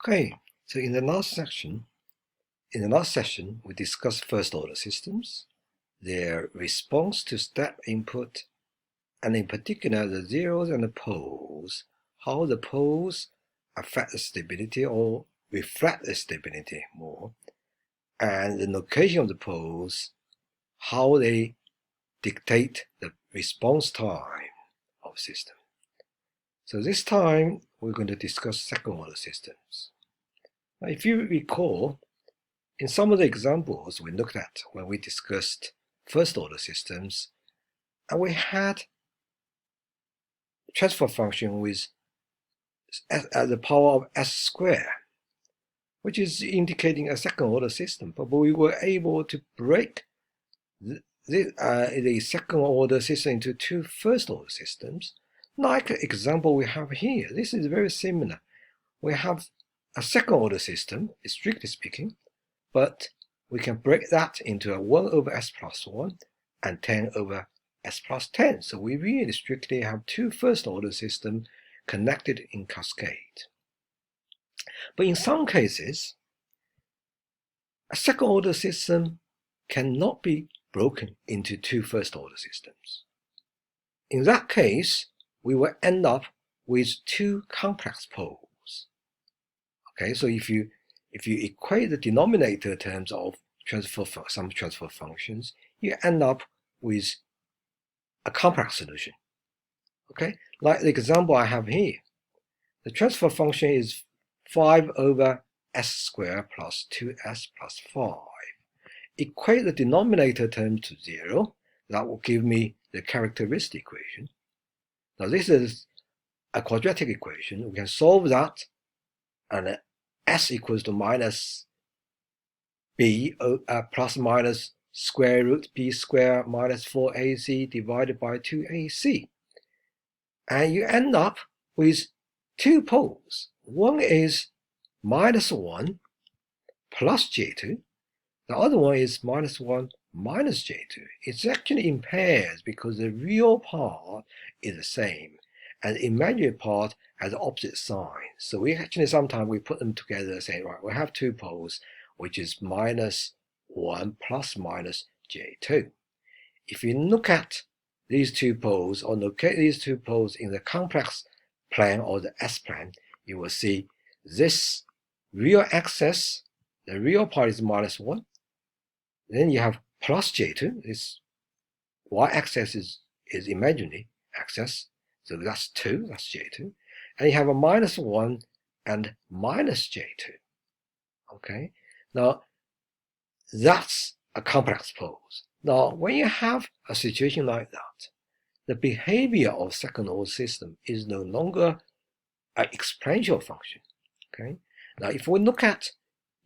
Okay, so in the last session, we discussed first-order systems, their response to step input, and in particular the zeros and the poles, how the poles affect the stability or reflect the stability more, and the location of the poles, how they dictate the response time of the system. So this time we're going to discuss second-order systems. Now, if you recall, in some of the examples we looked at when we discussed first-order systems, and we had transfer function with at the power of s squared, which is indicating a second-order system. But we were able to break the second-order system into two first-order systems, like the example we have here. This is very similar. We have a second-order system, strictly speaking, but we can break that into a 1 over s plus 1 and 10 over s plus 10. So we really strictly have two first-order systems connected in cascade. But in some cases, a second-order system cannot be broken into two first-order systems. In that case, we will end up with two complex poles. Okay, so if you equate the denominator terms of some transfer functions, you end up with a complex solution. Okay, like the example I have here. The transfer function is 5 over s squared plus 2s plus 5. Equate the denominator term to 0. That will give me the characteristic equation. Now this is a quadratic equation. We can solve that, and s equals to minus b plus minus square root b squared minus 4ac divided by 2ac. And you end up with two poles. One is minus 1 plus j2. The other one is minus 1 minus j2. It's actually in pairs because the real part is the same and the imaginary part has opposite signs. So we actually sometimes we put them together and say, right, we have two poles, which is minus 1 plus minus j2. If you look at these two poles or locate these two poles in the complex plane or the S-plane, you will see this real axis, the real part is minus 1. Then you have plus j2. This y-axis is imaginary axis, so that's 2, that's j2. And you have a minus 1 and minus j2. Okay, now that's a complex pose. Now, when you have a situation like that, the behavior of second-order system is no longer an exponential function. Okay, now if we look at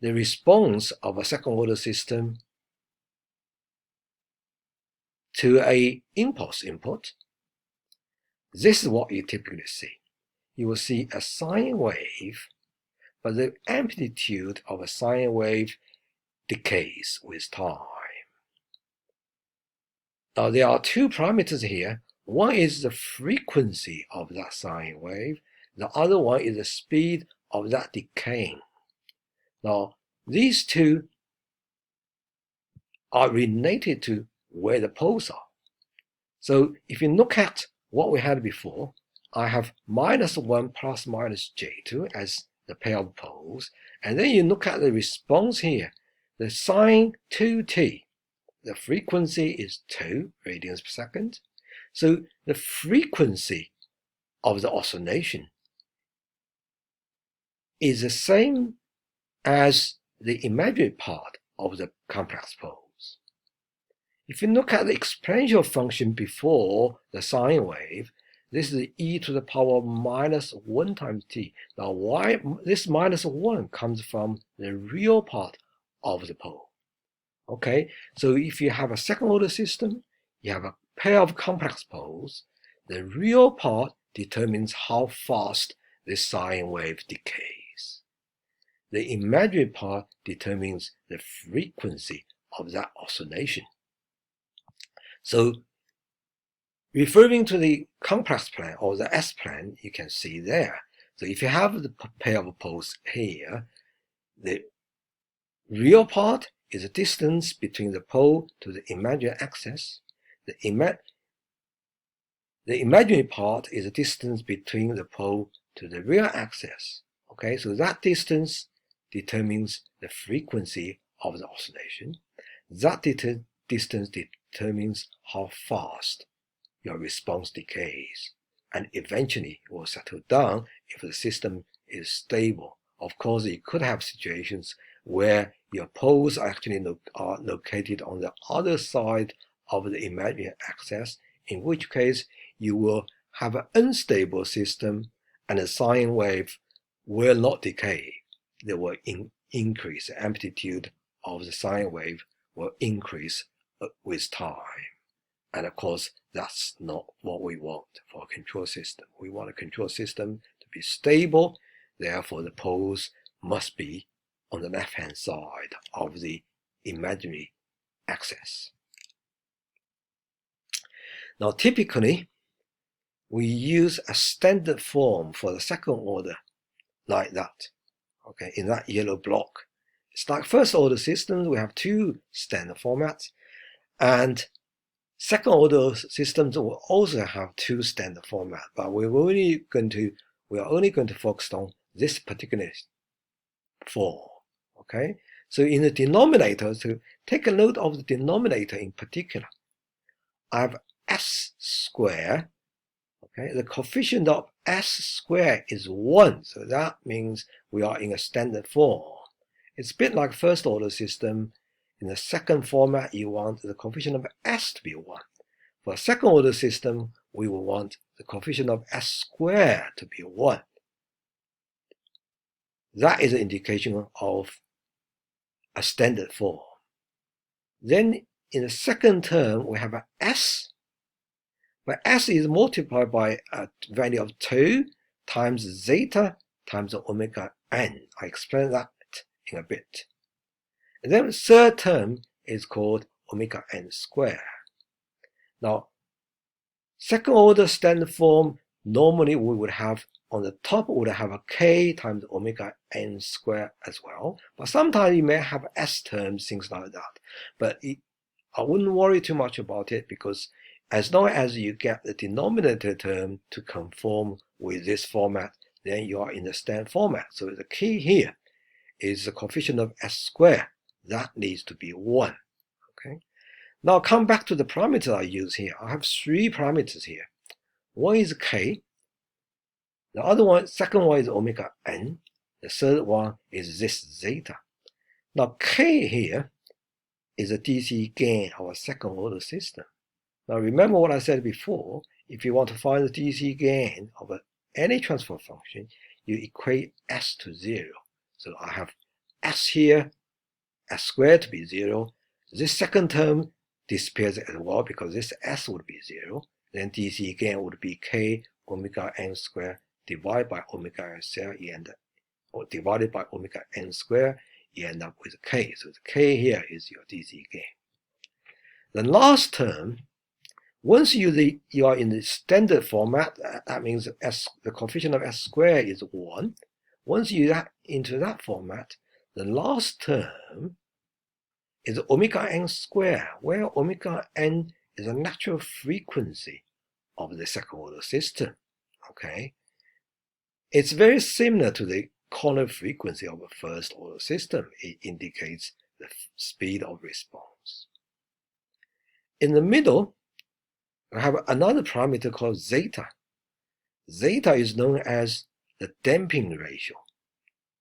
the response of a second-order system to a impulse input, this is what you typically see. You will see a sine wave, but the amplitude of a sine wave decays with time. Now there are two parameters here. One is the frequency of that sine wave. The other one is the speed of that decaying. Now these two are related to where the poles are. So if you look at what we had before, I have minus 1 plus minus j2 as the pair of poles, and then you look at the response here, the sine 2t, the frequency is 2 radians per second. So the frequency of the oscillation is the same as the imaginary part of the complex poles. If you look at the exponential function before the sine wave, this is e to the power of minus 1 times t. Now why this minus 1 comes from the real part of the pole. Okay, so if you have a second-order system, you have a pair of complex poles, the real part determines how fast the sine wave decays. The imaginary part determines the frequency of that oscillation. So referring to the complex plane or the S-plane, you can see there. So if you have the pair of poles here, the real part is the distance between the pole to the imaginary axis. The imaginary part is the distance between the pole to the real axis. Okay, so that distance determines the frequency of the oscillation. That distance determines how fast your response decays, and eventually it will settle down if the system is stable. Of course, you could have situations where your poles actually are located on the other side of the imaginary axis, in which case you will have an unstable system and the sine wave will not decay. They will increase. The amplitude of the sine wave will increase with time. And of course, that's not what we want for a control system. We want a control system to be stable. Therefore, the poles must be on the left-hand side of the imaginary axis. Now, typically, we use a standard form for the second order like that. Okay, in that yellow block. It's like first order systems, we have two standard formats, and second order systems will also have two standard formats, but we are only going to focus on this particular form. Okay, so in the denominator, so take a note of the denominator in particular. I have s squared. Okay, the coefficient of s squared is 1, so that means we are in a standard form. It's a bit like first order system. In the second format, you want the coefficient of s to be 1. For a second order system, we will want the coefficient of s squared to be 1. That is an indication of a standard form. Then in the second term, we have an s, where s is multiplied by a value of 2 times zeta times omega n. I explain that in a bit. And then the third term is called omega n squared. Now, second order standard form, normally we would have on the top, we would have a k times omega n squared as well. But sometimes you may have s terms, things like that. But I wouldn't worry too much about it, because as long as you get the denominator term to conform with this format, then you are in the standard format. So the key here is the coefficient of s squared. That needs to be 1. Okay. Now come back to the parameters I use here. I have 3 parameters here. One is k. The other one, second one is omega n. The third one is this zeta. Now k here is a DC gain of a second order system. Now remember what I said before. If you want to find the DC gain of any transfer function, you equate s to 0. So I have s here, s squared to be 0. This second term disappears as well because this s would be 0. Then DC gain would be k omega n squared divided by omega n squared, or divided by omega n squared, you end up with k. So the k here is your DC gain. The last term, once you are in the standard format, that means the coefficient of s squared is 1. Once you get into that format, the last term is omega n squared, where omega n is a natural frequency of the second order system. Okay, it's very similar to the corner frequency of a first order system. It indicates the speed of response. In the middle, I have another parameter called zeta. Zeta is known as the damping ratio,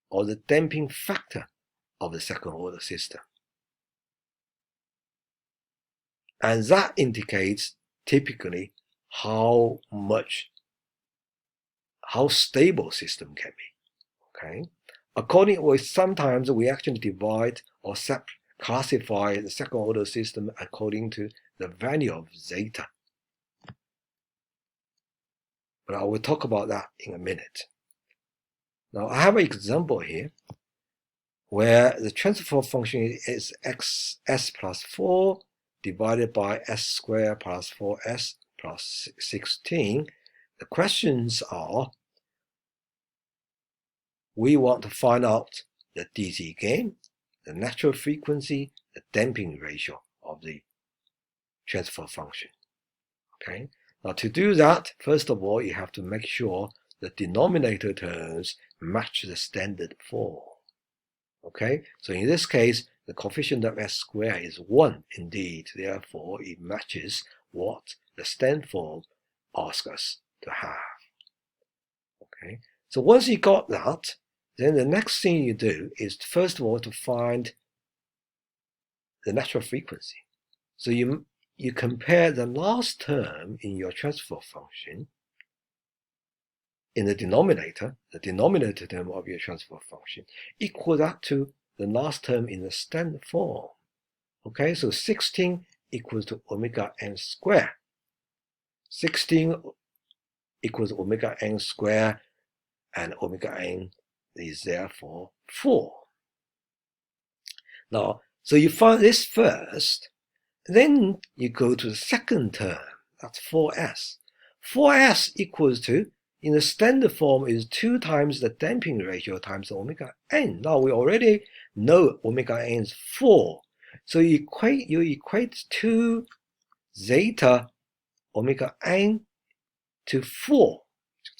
or the damping factor of the second order system. And that indicates typically how stable system can be. Okay. Sometimes we actually divide or classify the second order system according to the value of zeta. But I will talk about that in a minute. Now I have an example here where the transfer function is s plus 4 divided by s squared plus 4s plus 16. The questions are, we want to find out the DC gain, the natural frequency, the damping ratio of the transfer function. Okay. Now to do that, first of all, you have to make sure the denominator terms match the standard form. Okay, so in this case, the coefficient of s squared is 1 indeed, therefore it matches what the standard form asks us to have. Okay, so once you got that, then the next thing you do is first of all to find the natural frequency. So you compare the last term in your transfer function in the denominator term of your transfer function, equal that to the last term in the standard form. Okay, so 16 equals to omega n squared. 16 equals omega n squared, and omega n is therefore 4. Now, so you find this first, then you go to the second term, that's 4s. 4s equals to, in the standard form, is 2 times the damping ratio times omega n. Now we already know omega n is 4. So you equate 2 zeta omega n to 4.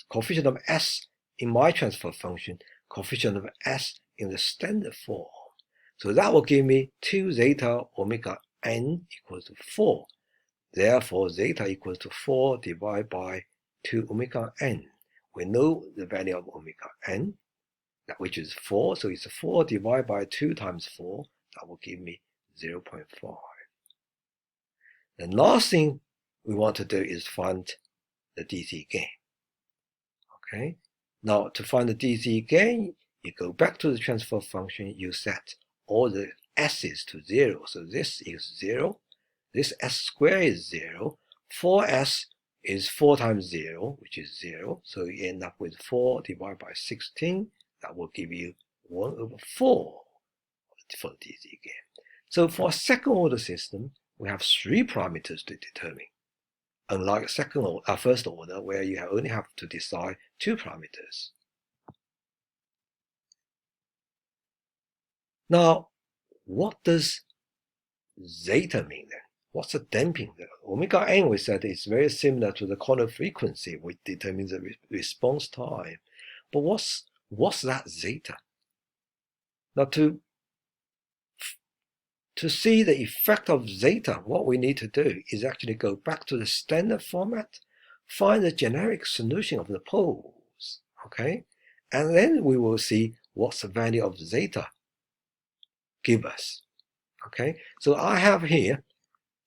Coefficient of s in my transfer function, coefficient of s in the standard form. So that will give me 2 zeta omega n equals to 4. Therefore, zeta equals to 4 divided by 2 omega n. We know the value of omega n, which is 4. So it's 4 divided by 2 times 4. That will give me 0.5. The last thing we want to do is find the DC gain. Okay. Now, to find the DC gain, you go back to the transfer function. You set all the s's to 0. So this is 0. This s squared is 0. 4s is 4 times 0, which is 0. So you end up with 4 divided by 16. That will give you 1 over 4 for the DC gain. So for a second order system, we have 3 parameters to determine. Unlike first order, where you only have to decide 2 parameters. Now, what does zeta mean then? What's the damping? The omega n, we said, is very similar to the corner frequency, which determines the response time. But what's that zeta? Now, to see the effect of zeta, what we need to do is actually go back to the standard format, find the generic solution of the poles, okay? And then we will see what's the value of zeta give us, okay? So I have here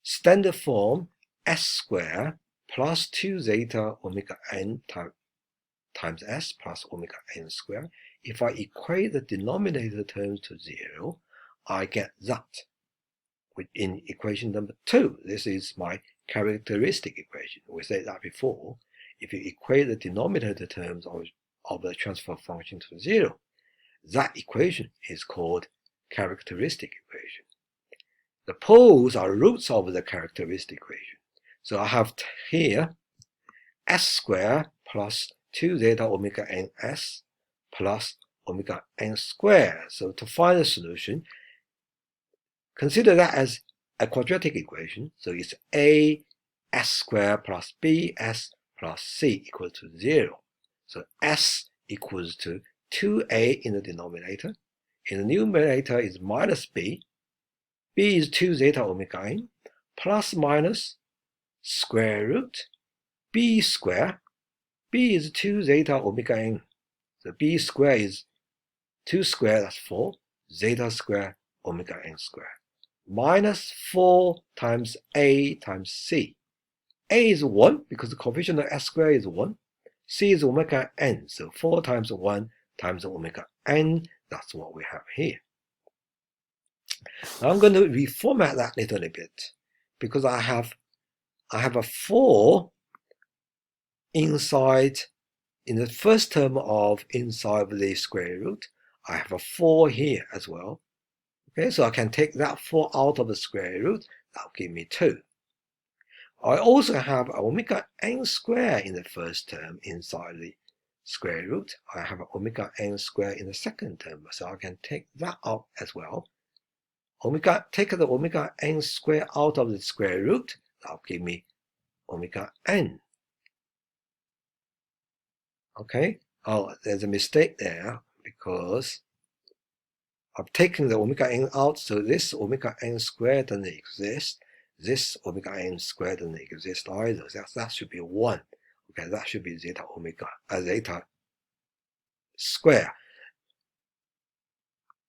standard form s squared plus 2 zeta omega n times s plus omega n squared. If I equate the denominator terms to 0, I get that. In equation number 2, this is my characteristic equation. We said that before. If you equate the denominator terms of the transfer function to 0, that equation is called characteristic equation. The poles are roots of the characteristic equation. So I have here s squared plus 2 zeta omega n s plus omega n squared. So to find the solution, consider that as a quadratic equation. So it's a s squared plus b s plus c equals to 0. So s equals to 2a in the denominator. In the numerator is minus b. B is 2 zeta omega n plus minus square root b squared. B is 2 zeta omega n. So b squared is 2 squared, that's 4, zeta squared omega n squared. Minus 4 times a times c. A is 1 because the coefficient of s squared is 1. C is omega n. So 4 times 1 times omega n. That's what we have here. Now I'm going to reformat that little bit because I have a 4 inside, in the first term of inside the square root. I have a 4 here as well. Okay, so I can take that 4 out of the square root. That'll give me 2. I also have omega n squared in the first term inside the square root. I have omega n squared in the second term, so I can take that out as well. Take the omega n squared out of the square root. That'll give me omega n. Okay. Oh, there's a mistake there because I've taken the omega n out, so this omega n squared doesn't exist. This omega n squared doesn't exist either. That should be 1. Okay, that should be zeta square.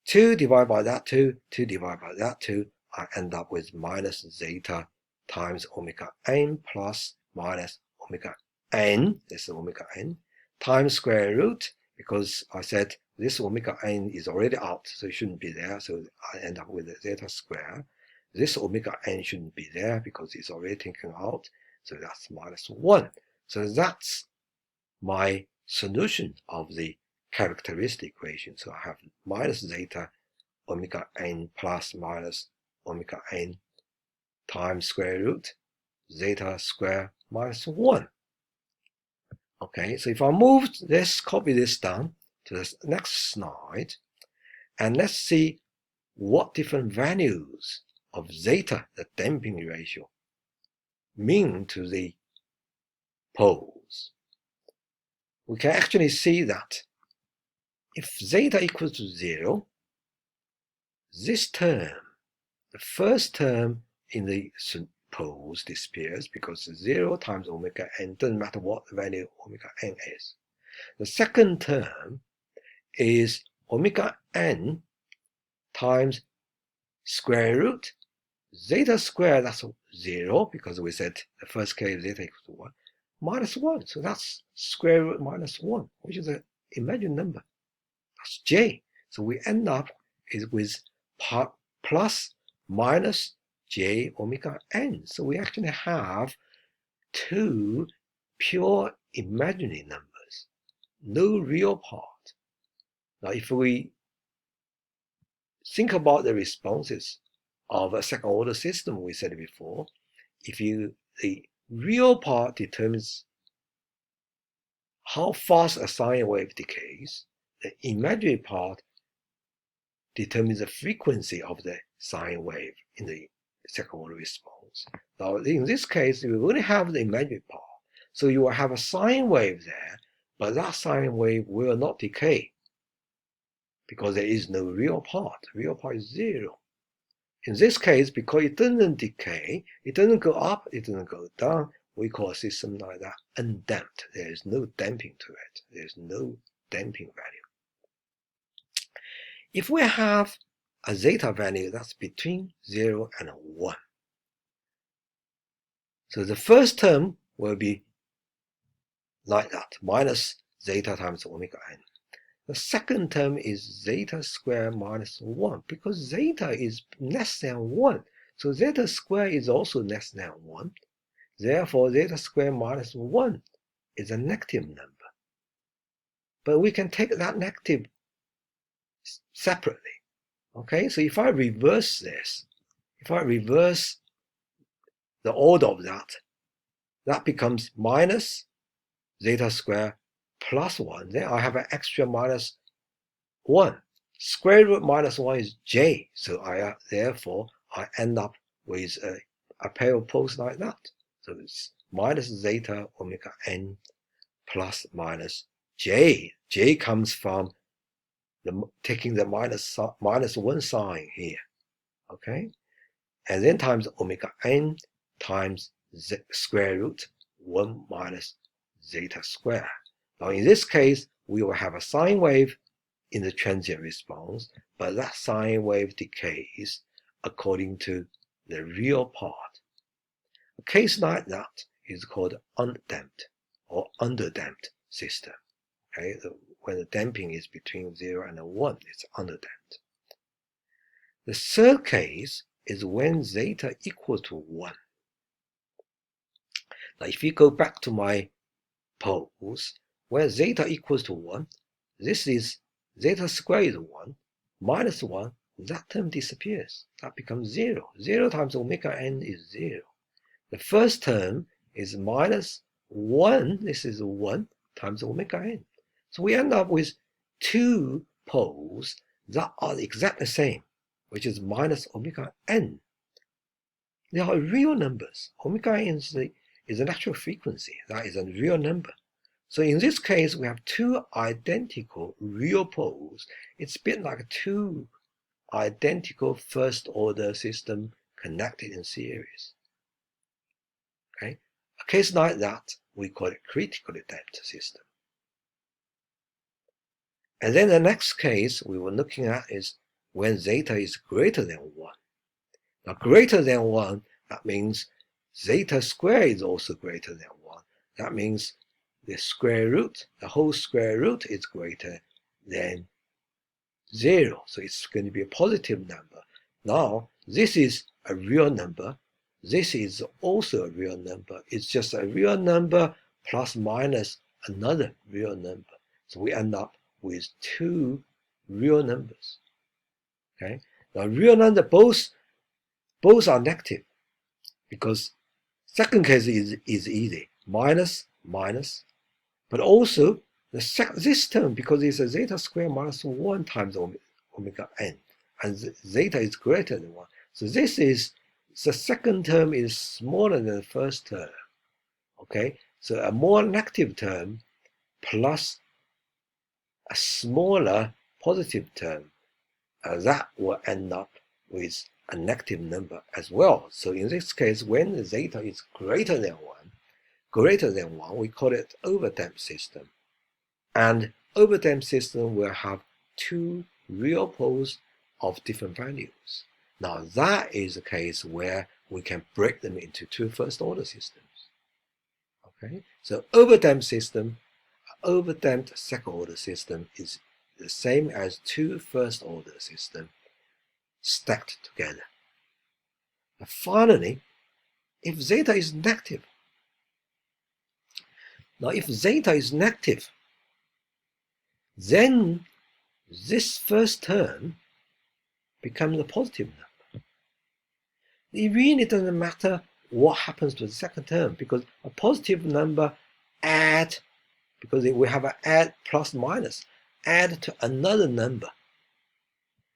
2 divided by that 2, 2 divided by that 2, I end up with minus zeta times omega n plus minus omega n, this is omega n, times square root, because I said this omega n is already out, so it shouldn't be there, so I end up with a zeta square. This omega n shouldn't be there because it's already taken out, so that's minus 1. So that's my solution of the characteristic equation. So I have minus zeta omega n plus minus omega n times square root zeta square minus 1. Okay, so if I move this, copy this down to the next slide, and let's see what different values of zeta, the damping ratio, mean to the poles. We can actually see that if zeta equals to 0, this term, the first term in the poles disappears because 0 times omega n doesn't matter what the value of omega n is. The second term is omega n times square root zeta squared, that's 0 because we said the first case zeta equals to 1, minus 1. So that's square root minus 1, which is an imaginary number. That's j. So we end up with plus minus j omega n. So we actually have 2 pure imaginary numbers, no real part. Now if we think about the responses of a second order system, we said before, the real part determines how fast a sine wave decays, the imaginary part determines the frequency of the sine wave in the second order response. Now in this case, you only have the imaginary part, so you will have a sine wave there, but that sine wave will not decay because there is no real part. The real part is 0. In this case, because it doesn't decay, it doesn't go up, it doesn't go down, we call a system like that undamped. There is no damping to it. There is no damping value. If we have a zeta value that's between 0 and 1, so the first term will be like that, minus zeta times omega n. The second term is zeta squared minus 1, because zeta is less than 1. So zeta squared is also less than 1. Therefore, zeta squared minus 1 is a negative number. But we can take that negative separately. Okay, so if I reverse this, if I reverse the order of that, that becomes minus zeta squared plus 1. Then I have an extra minus 1. Square root minus 1 is j. So therefore, I end up with a pair of poles like that. So it's minus zeta omega n plus minus j. J comes from taking the minus 1 sign here. Okay? And then times omega n times square root 1 minus zeta squared. Now in this case, we will have a sine wave in the transient response, but that sine wave decays according to the real part. A case like that is called undamped or underdamped system. Okay, when the damping is between 0 and 1, it's underdamped. The third case is when zeta equals to 1. Now if you go back to my poles, where zeta equals to 1, this is zeta squared is 1, minus 1, that term disappears. That becomes 0. 0 times omega n is 0. The first term is minus 1, this is 1, times omega n. So we end up with two poles that are exactly the same, which is minus omega n. They are real numbers. Omega n is a natural frequency. That is a real number. So in this case, we have two identical real poles. It's a bit like two identical first-order systems connected in series. Okay? A case like that, we call it critically damped system. And then the next case we were looking at is when zeta is greater than 1. Now, greater than 1, that means zeta squared is also greater than 1. That means the square root, the whole square root is greater than 0. So it's going to be a positive number. Now, this is a real number. This is also a real number. It's just a real number plus minus another real number. So we end up with two real numbers. Okay? Now, real number both are negative because second case is easy. Minus, minus. But also, this term, because it's a zeta squared minus 1 times omega n, and zeta is greater than 1. So this is, the second term is smaller than the first term. Okay? So a more negative term plus a smaller positive term, that will end up with a negative number as well. So in this case, when the zeta is greater than 1, we call it overdamped system. And overdamped system will have two real poles of different values. Now that is a case where we can break them into two first-order systems. Okay, so overdamped system, overdamped second-order system is the same as two first-order systems stacked together. And finally, if zeta is negative, now if zeta is negative, then this first term becomes a positive number. It really doesn't matter what happens to the second term, because a positive number add, because we have an add plus minus, add to another number.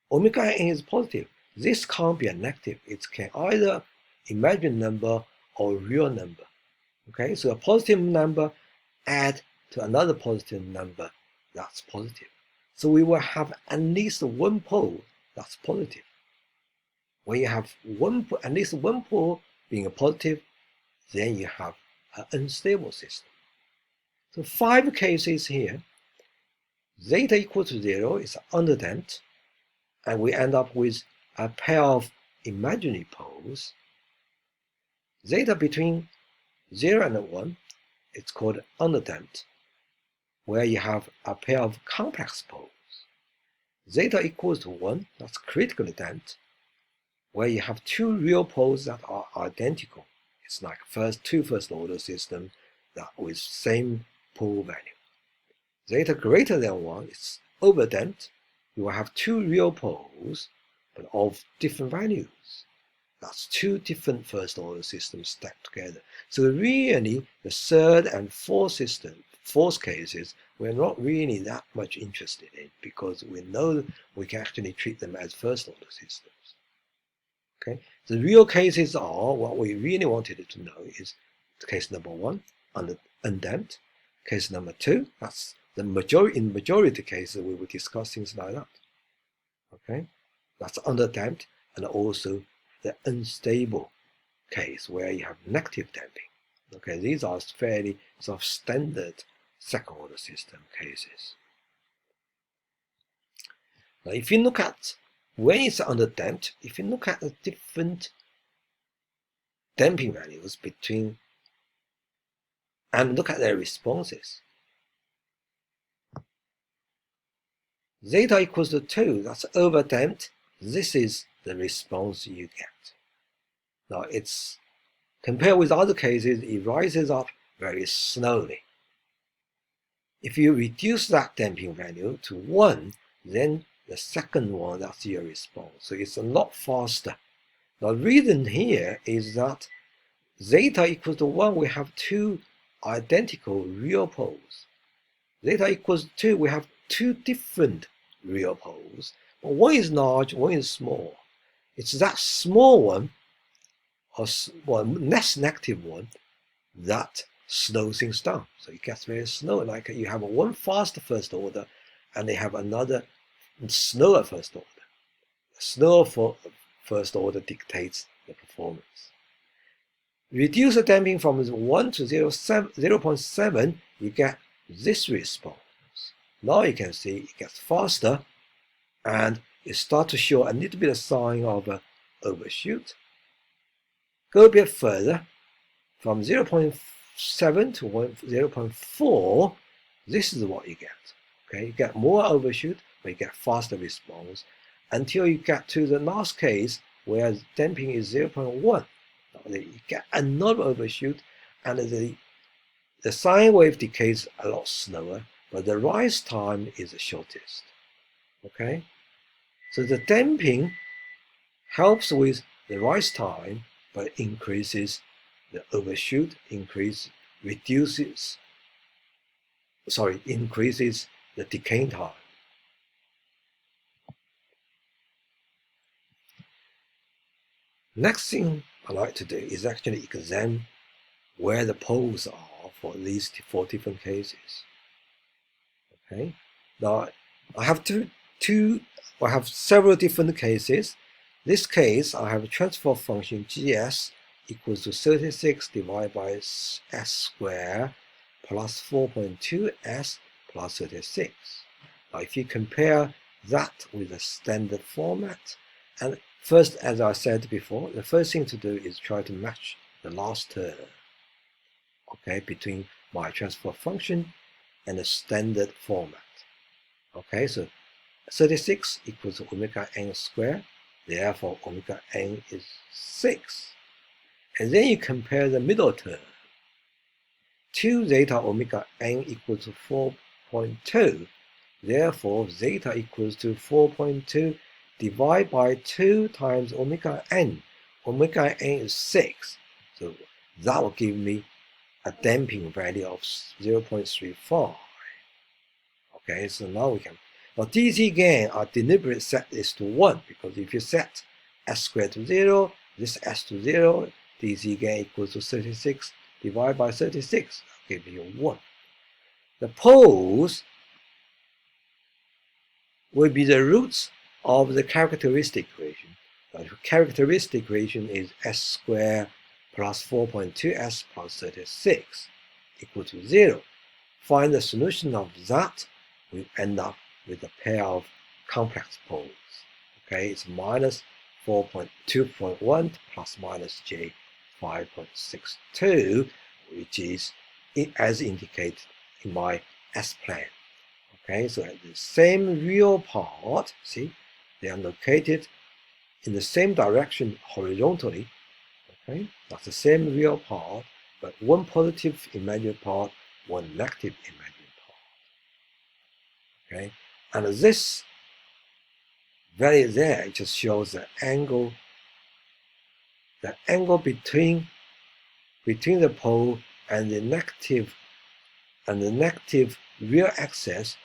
Omega n is positive. This can't be a negative. It can either imaginary number or real number. Okay, so a positive number add to another positive number, that's positive. So we will have at least one pole that's positive. When you have at least one pole being a positive, then you have an unstable system. So 5 cases here. Zeta equal to 0 is underdamped, and we end up with a pair of imaginary poles. Zeta between 0 and 1, it's called underdamped, where you have a pair of complex poles. Zeta equals to 1, that's critically damped, where you have two real poles that are identical. It's like two first-order systems that with same pole value. Zeta greater than 1 is overdamped. You will have two real poles, but of different values. That's two different first-order systems stacked together. So really, the third and fourth cases, we're not really that much interested in, because we know we can actually treat them as first-order systems. Okay, the real cases are, what we really wanted to know is case number 1, undamped. Case number 2, that's in the majority cases we will discuss things like that. Okay, that's underdamped, and also the unstable case where you have negative damping. Okay, these are fairly sort of standard second-order system cases. Now, if you look at when it's underdamped, if you look at the different damping values between and look at their responses, zeta equals to 2, that's overdamped. This is the response you get. Now, it's compared with other cases, it rises up very slowly. If you reduce that damping value to 1, then the second one, that's your response. So it's a lot faster. Now, the reason here is that zeta equals to 1, we have two identical real poles. zeta equals 2, we have two different real poles. But one is large, one is small. It's that small one, or less negative one, that slows things down. So it gets very slow. Like you have one fast first order, and they have another slower first order. The slower first order dictates the performance. Reduce the damping from 1 to 0.7, you get this response. Now you can see it gets faster, and it starts to show a little bit of sign of overshoot. Go a bit further, from 0.7 to 0.4, this is what you get. Okay, you get more overshoot, but you get faster response until you get to the last case where damping is 0.1. You get another overshoot, and the sine wave decays a lot slower, but the rise time is the shortest. Okay, so the damping helps with the rise time, but increases the overshoot, increases the decaying time. Next thing I like to do is actually examine where the poles are for these 4 different cases. Okay, now I have I have several different cases. This case, I have a transfer function GS equals to 36 divided by S squared plus 4.2S plus 36. Now, if you compare that with the standard format, and first, as I said before, the first thing to do is try to match the last term, okay, between my transfer function and the standard format. Okay, so 36 equals to omega n squared, therefore omega n is 6. And then you compare the middle term. 2 zeta omega n equals to 4.2, therefore zeta equals to 4.2 divided by 2 times omega n. Omega n is 6, so that will give me a damping value of 0.35. Okay, so now we can. Now DC gain, I deliberately set this to 1, because if you set S squared to 0, this S to 0, DC gain equals to 36 divided by 36, I'll give you 1. The poles will be the roots of the characteristic equation. The characteristic equation is S squared plus 4.2S plus 36 equal to 0. Find the solution of that, we end up with a pair of complex poles. Okay, it's minus 4.2.1 plus minus J 5.62, which is as indicated in my S-plane. Okay, so at the same real part, see, they are located in the same direction horizontally. Okay, that's the same real part, but one positive imaginary part, one negative imaginary part. Okay, and this value there just shows the angle between the pole and the negative real axis.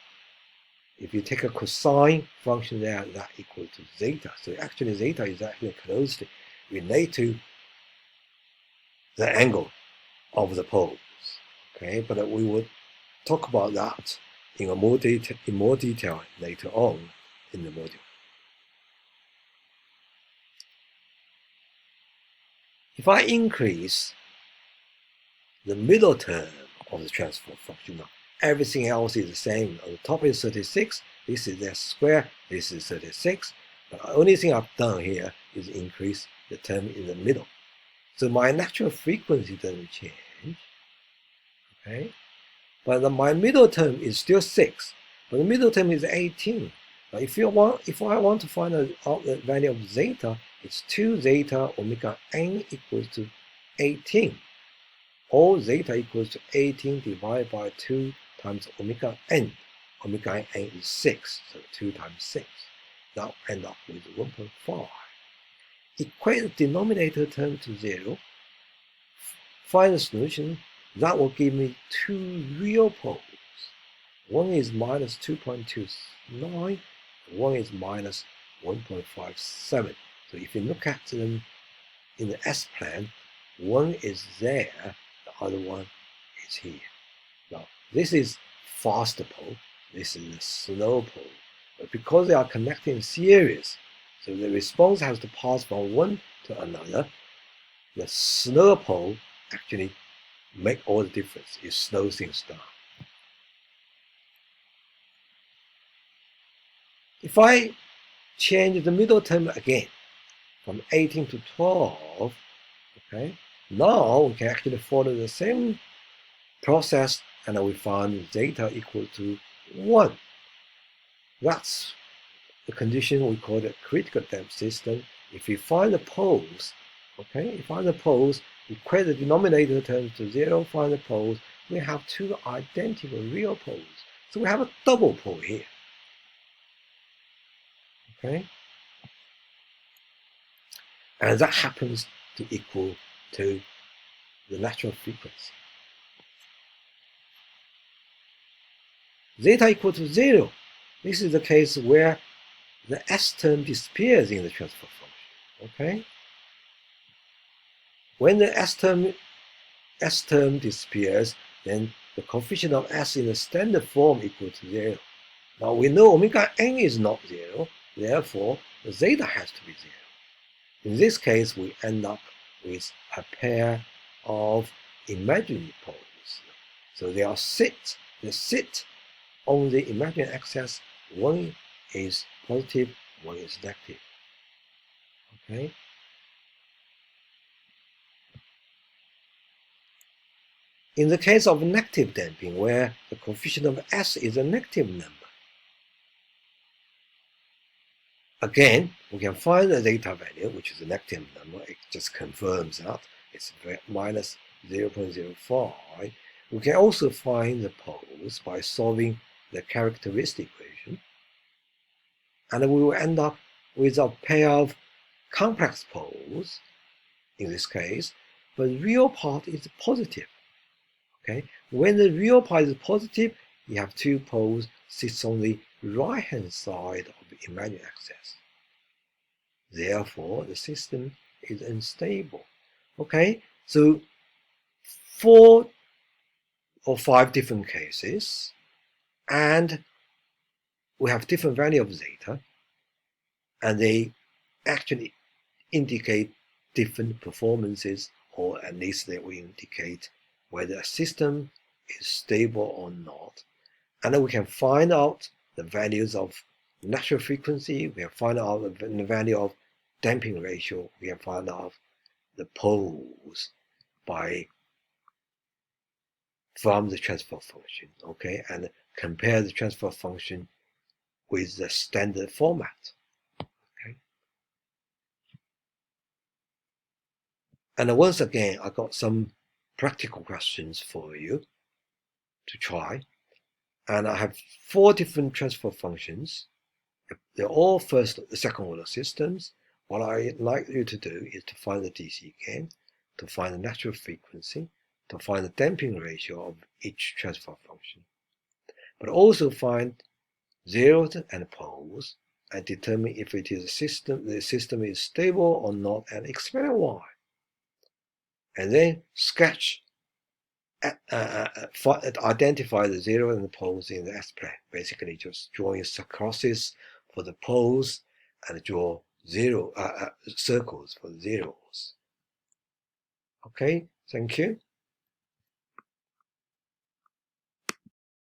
If you take a cosine function there, that equals to zeta. So actually zeta is actually closely related to the angle of the poles. Okay, but we will talk about that in more detail later on in the module. If I increase the middle term of the transfer function, now everything else is the same. On the top is 36, this is S squared, this is 36, but the only thing I've done here is increase the term in the middle. So my natural frequency doesn't change, okay? But my middle term is still 6, but the middle term is 18. But if I want to find the outlet value of zeta, it's 2 zeta omega n equals to 18. Or zeta equals to 18 divided by 2 times omega n. Omega n is 6, so 2 times 6. Now end up with 1.5. Equate the denominator term to 0. Find the solution. That will give me 2 real poles. One is minus 2.29, one is minus 1.57. So if you look at them in the S-plane, one is there, the other one is here. Now, this is faster pole, this is a slow pole. But because they are connected in series, so the response has to pass from one to another, the slow pole actually make all the difference. It slows things down. If I change the middle term again, from 18 to 12, okay, now we can actually follow the same process and we find zeta equal to 1. That's the condition we call the critical depth system. If we find the poles, okay, if we find the poles, equate the denominator terms to 0, find the poles, we have two identical real poles. So we have a double pole here. Okay? And that happens to equal to the natural frequency. Zeta equal to 0. This is the case where the S term disappears in the transfer function. Okay? When the S term disappears, then the coefficient of S in the standard form equal to 0. Now we know omega n is not 0, therefore the zeta has to be 0. In this case, we end up with a pair of imaginary poles. So they sit on the imaginary axis. One is positive, one is negative. Okay? In the case of negative damping, where the coefficient of S is a negative number, again, we can find the zeta value, which is a negative number. It just confirms that it's minus 0.05. We can also find the poles by solving the characteristic equation. And we will end up with a pair of complex poles, in this case, but the real part is positive. Okay? When the real part is positive, you have two poles sits on the right-hand side of the imaginary axis. Therefore, the system is unstable. Okay, so 4 or 5 different cases, and we have different value of zeta, and they actually indicate different performances, or at least they will indicate whether a system is stable or not. And then we can find out the values of natural frequency, we can find out the value of damping ratio, we can find out the poles from the transfer function, okay, and compare the transfer function with the standard format. Okay. And once again, I got some practical questions for you to try. And I have 4 different transfer functions. They're all second order systems. What I'd like you to do is to find the DC gain, to find the natural frequency, to find the damping ratio of each transfer function, but also find zeros and poles and determine if it is the system is stable or not, and explain why. And then sketch, identify the zeros and the poles in the S-plane. Basically, just drawing crosses for the poles and draw circles for the zeros. Okay, thank you.